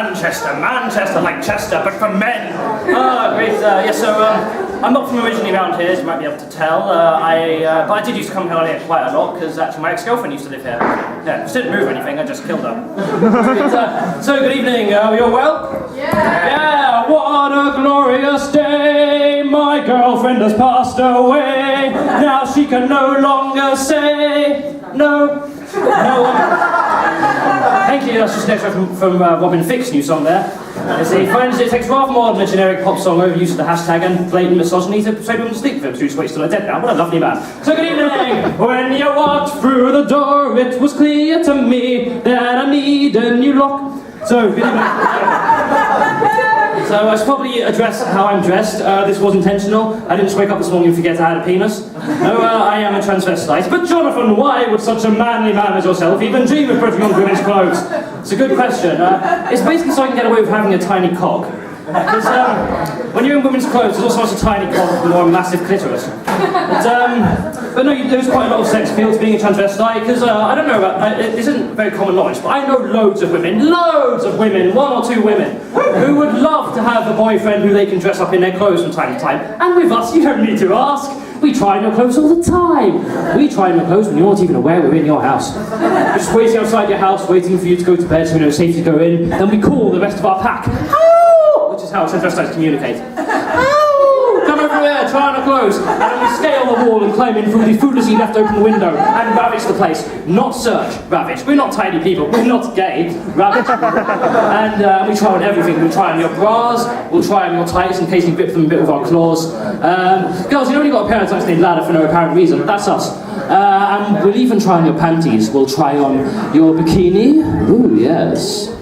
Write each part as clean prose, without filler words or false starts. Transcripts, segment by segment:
Manchester like Chester, but for men. Great. I'm not from originally around here, as you might be able to tell. But I did used to come down here quite a lot, because actually my ex-girlfriend used to live here. Yeah, just didn't move or anything, I just killed her. So good evening, are you all well? Yeah, what a glorious day! My girlfriend has passed away. Now she can no longer say no. Thank you, that's just an extra from Robin Thicke's new song there. You see, friends, it takes rather more than a generic pop song overuse of the hashtag and blatant misogyny to persuade women to sleep with him, who's still dead now. What a lovely man. So good evening! When you walked through the door, it was clear to me that I need a new lock. So, good evening. So I should probably address how I'm dressed. This was intentional. I didn't just wake up this morning and forget I had a penis. No, I am a transvestite. But Jonathan, why would such a manly man as yourself even dream of putting on women's clothes? It's a good question. It's basically so I can get away with having a tiny cock. Because when you're in women's clothes, there's also a tiny cock or a massive clitoris. But no, there's quite a lot of sex appeal to being a transvestite, because I don't know about, it isn't very common knowledge, but I know loads of women, one or two women, who would love to have a boyfriend who they can dress up in their clothes from time to time. And with us, you don't need to ask. We try on your clothes all the time. We try on your clothes when you're not even aware we're in your house. We're just waiting outside your house, waiting for you to go to bed so we know it's safe to go in. Then we call the rest of our pack. Which is how transvestites communicate. Come over here, try on our clothes. And then we scale the wall and climb in through the foodlessly left open window and ravage the place. Not search, ravage. We're not tiny people, we're not gay. Ravage. And we try on everything. We'll try on your bras, we'll try on your tights in case we rip them a bit with our claws. Girls, you've only got a pair of tights named Ladder for no apparent reason. That's us. And we'll even try on your panties. We'll try on your bikini. Ooh, yes.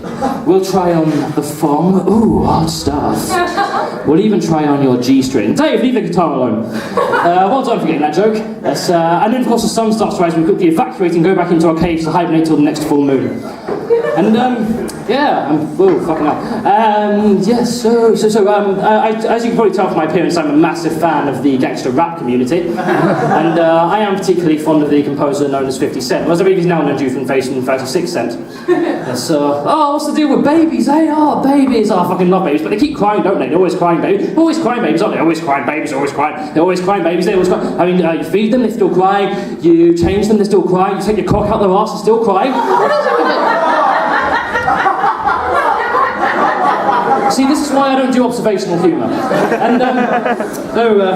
We'll try on the thong. Ooh, hot stuff. We'll even try on your G-string. Dave, leave the guitar alone. Well done for getting that joke. Yes, and then, of course, the sun starts rising. We quickly evacuate and go back into our caves to hibernate till the next full moon. And, fucking hell. Yes, as you can probably tell from my appearance, I'm a massive fan of the gangster rap community. And I am particularly fond of the composer known as 50 Cent. Well, I believe he's now known from facing 36 Cent. Yes, what's the deal with babies? They are babies. I fucking love babies, but they keep crying, don't they? They're always crying babies. They're always crying babies, aren't they? Always crying babies, always crying. They're always crying babies, they always cry. I mean, you feed them, they're still crying. You change them, they're still crying. You take your cock out their arse, they're still crying. See, this is why I don't do observational humour. And,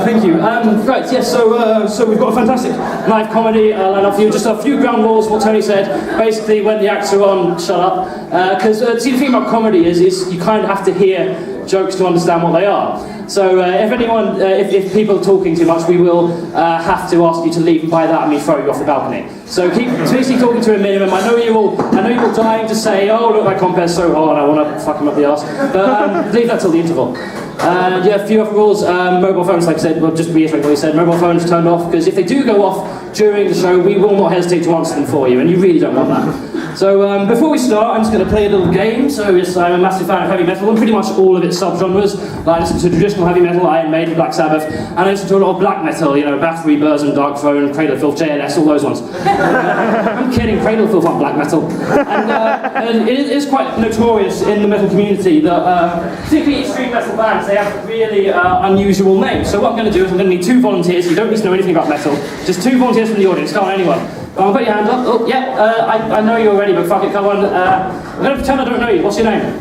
thank you. Right, yes, so we've got a fantastic live comedy lineup for you. Just a few ground rules, what Tony said. Basically, when the acts are on, shut up. Because, see, the thing about comedy is you kind of have to hear jokes to understand what they are. So if people are talking too much, we will have to ask you to leave, and by that I mean throw you off the balcony. So keep basically talking to a minimum. I know you're all dying to say, oh look, my Compere's so hard, I want to fuck him up the arse. But leave that till the interval. And yeah, a few other rules. Mobile phones, like I said, well, just reiterate what he said, mobile phones turned off, because if they do go off during the show, we will not hesitate to answer them for you, and you really don't want that. So before we start, I'm just going to play a little game. So yes, I'm a massive fan of heavy metal, and pretty much all of its subgenres. I listen to traditional heavy metal, Iron Maiden, Black Sabbath, and I listen to a lot of black metal, you know, Bathory, Burzum, Dark Throne, Cradle of Filth, JLS, all those ones. I'm kidding, Cradle of Filth aren't black metal. And it is quite notorious in the metal community that, particularly extreme metal bands, they have really unusual names. So what I'm going to do is I'm going to need two volunteers. You don't need to know anything about metal. Just two volunteers from the audience. Come on, anyone. I'll put your hand up. Oh, yeah, I know you already, but fuck it, come on. I'm going to pretend I don't know you. What's your name?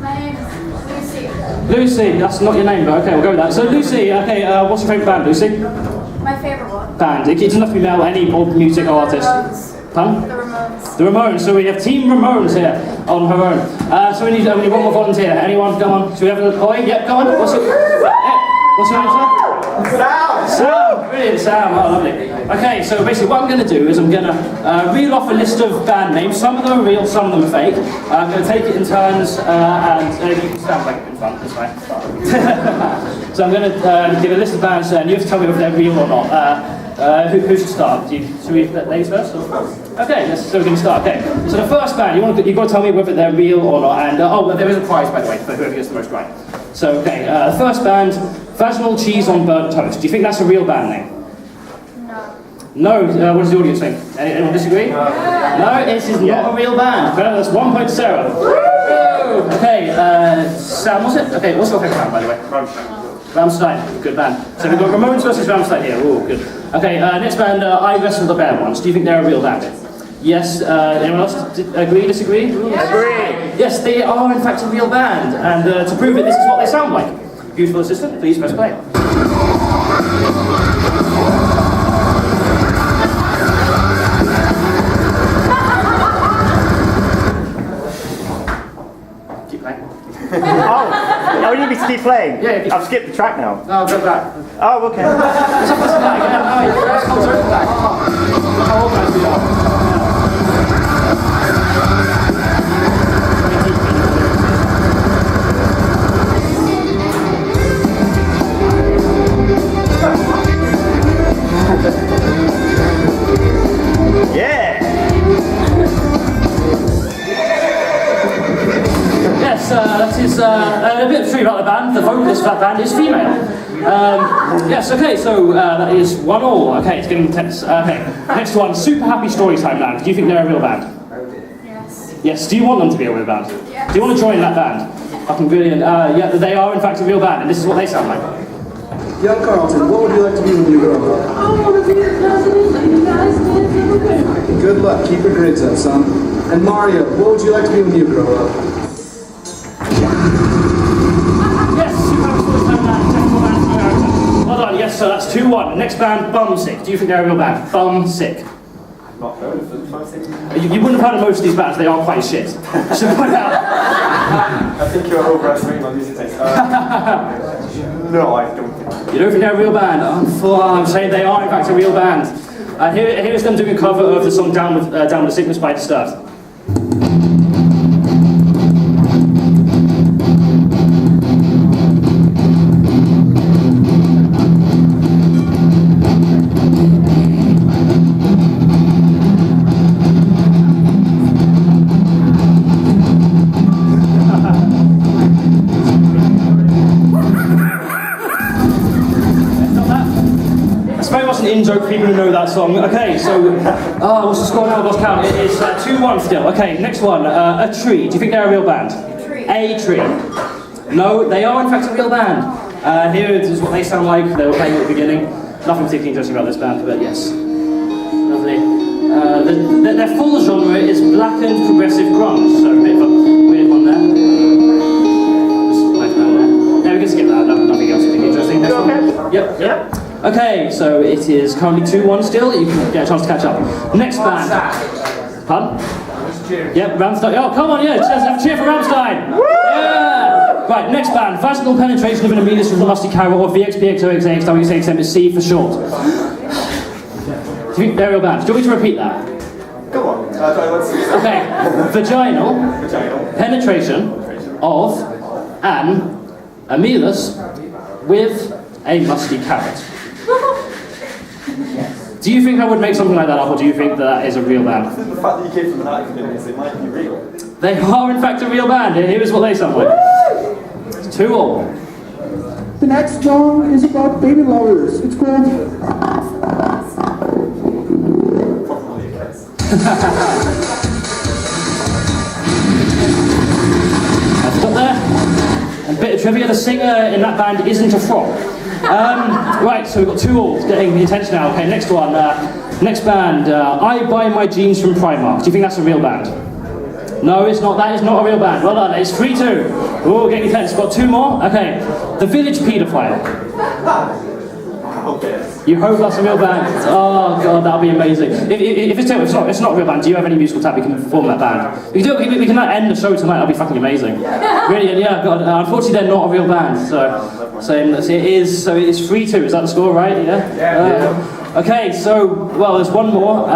My name is Lucy. Lucy, that's not your name, but okay, we'll go with that. So Lucy, okay, what's your favourite band, Lucy? My favourite one. Band. It doesn't have to be male, any old music or artist. Ramones. Pardon? The Ramones. The Ramones. So we have Team Ramones here on her own. So we need one more volunteer. Anyone? Come on. Should we have a little boy? Yep, come on. What's your name, sir? Sam! Brilliant, Sam. Oh, lovely. Okay, so basically what I'm going to do is I'm going to reel off a list of band names. Some of them are real, some of them are fake. I'm going to take it in turns, and you can stand back in front, this way. So I'm going to give a list of bands, and you have to tell me if they're real or not. Who should start? Should we let ladies first? Okay, so we're going to start. Okay, so the first band, you've got to tell me whether they're real or not. And well, there is a prize, by the way, for whoever gets the most right. So, okay, the first band, Vaginal Cheese on Burnt Toast. Do you think that's a real band name? No. No? What does the audience think? Anyone disagree? No, this is not a real band. Well, that's 1 point to Sarah. No! Okay, Sam, what's it? Okay, what's your favourite band, by the way? Rammstein. Good band. So we've got Ramones versus Rammstein here. Ooh, good. Okay, next band, I Wrestle the Bear Ones. Do you think they're a real band? Yes, anyone else agree, disagree? Yeah. Agree. Yes, they are in fact a real band. And to prove it, this is what they sound like. Beautiful assistant, please press play. Keep playing. Oh, you need me to keep playing? Yeah, yeah. I've skipped the track now. No, go back. Oh, okay. What's up, back? Yeah, no, let's go back. How organised we are. Yeah. Yes, that is a bit of true about the band. The vocalist of that band is female. Yes, okay, so that is 1-1. Okay, it's getting intense. Okay, next one, Super Happy Storytime Band. Do you think they're a real band? Yes. Yes, do you want them to be a real band? Yes. Do you want to join that band? Fucking brilliant. Yeah, they are in fact a real band, and this is what they sound like. Young Carlton, what would you like to be when you grow up? I want to be the president so you guys can feel good. Good luck, keep your grades up, son. And Mario, what would you like to be when you grow up? Yes, Super Happy Storytime Band, technical band from America. Well done, yes, so that's 2-1. Next band, Bumsick. Do you think they're a real band? Bumsick. Not heard of them, You wouldn't have heard of most of these bands, they are quite shit. I should point out. I think you're overestimating my music taste. No, I don't think. You don't think they're a real band? I'm saying they are in fact a real band. Here is them doing a cover of the song Down with the Sickness by Disturbed. In-joke people who know that song. Okay, so, what's the score now? I've lost count. It is 2-1 still. Okay, next one, A Tree. Do you think they're a real band? Tree. A Tree. No, they are in fact a real band. Here is what they sound like. They were playing at the beginning. Nothing particularly interesting about this band, but yes. Lovely. Their full genre is blackened progressive grunge, so a bit of a weird one there. Just nice band there. Yeah, we can skip that. Nothing else particularly interesting. Next one. Yep. Yep. Okay, so it is currently 2-1 still. You can get a chance to catch up. Next band. Pardon? Yep, Rammstein. Oh, come on, yeah, let's have a cheer for Rammstein. Yeah. Right, next band. Vaginal penetration of an Amelis from the musty carrot, or VXPXOXX WXXM is C for short. Do you think they're a real band? Do you want me to repeat that? Go on. Let's see. Okay, vaginal penetration of an Amelis with a musty carrot. Do you think I would make something like that up, or do you think that is a real band? I think the fact that you came from that convinces it might be real. They are in fact a real band. Here is what they sound like. It's 2-2. The next song is about baby lovers. It's called Probably a case. Stop there. A bit of trivia, the singer in that band isn't a frog. Right, so we've got 2-2, getting the attention now. Okay, next one. Next band, I Buy My Jeans from Primark. Do you think that's a real band? No, it's not. That is not a real band. Well done, it's 3-2. Oh, getting intense. Got 2 more? Okay. The Village Paedophile. Okay. You hope that's a real band? Oh god, that'll be amazing. If it's not a real band, do you have any musical talent we can form that band? We can end the show tonight, that'll be fucking amazing. Really, yeah, god, unfortunately they're not a real band, so it is 3-2, is that the score, right? Yeah? Okay, so, well, there's one more.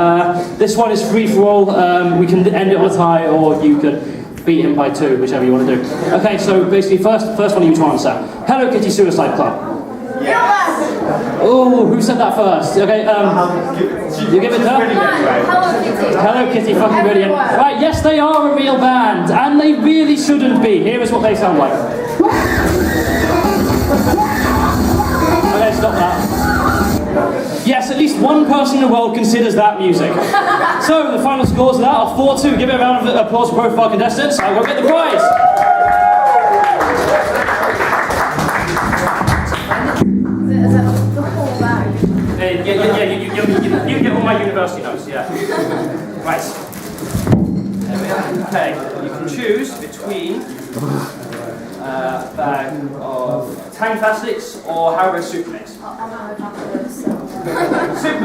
This one is free for all. We can end it on a tie, or you could beat him by 2, whichever you want to do. Okay, so basically, first one you to answer. Hello Kitty Suicide Club. Oh, who said that first? Okay, you give it to her? Hello Kitty. Hello Kitty, fucking brilliant. Right, yes, they are a real band, and they really shouldn't be. Here is what they sound like. Okay, stop that. Yes, at least one person in the world considers that music. So, the final scores of that are 4-2. Give it a round of applause for both of our contestants. I'll go get the prize. you get all my university notes, yeah. Right. There we are. Okay, you can choose between a bag of Tang Plastics or Haribo Super Mix. Super,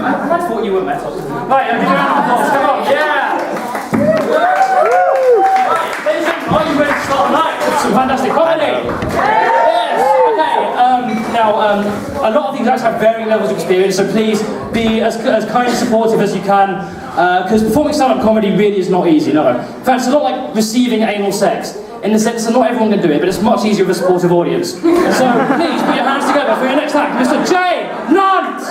I thought you were metal. Right, give me a round of applause, come on, yeah! Right, ladies and gentlemen, are you ready to start the night with some fantastic comedy? Yes! Okay, now, a lot of these acts have varying levels of experience, so please be as kind and supportive as you can, because performing stand-up comedy really is not easy, no. In fact, it's a lot like receiving anal sex, in the sense that not everyone can do it, but it's much easier with a supportive audience. So please put your hands together for your next act, Mr. J. Nunt!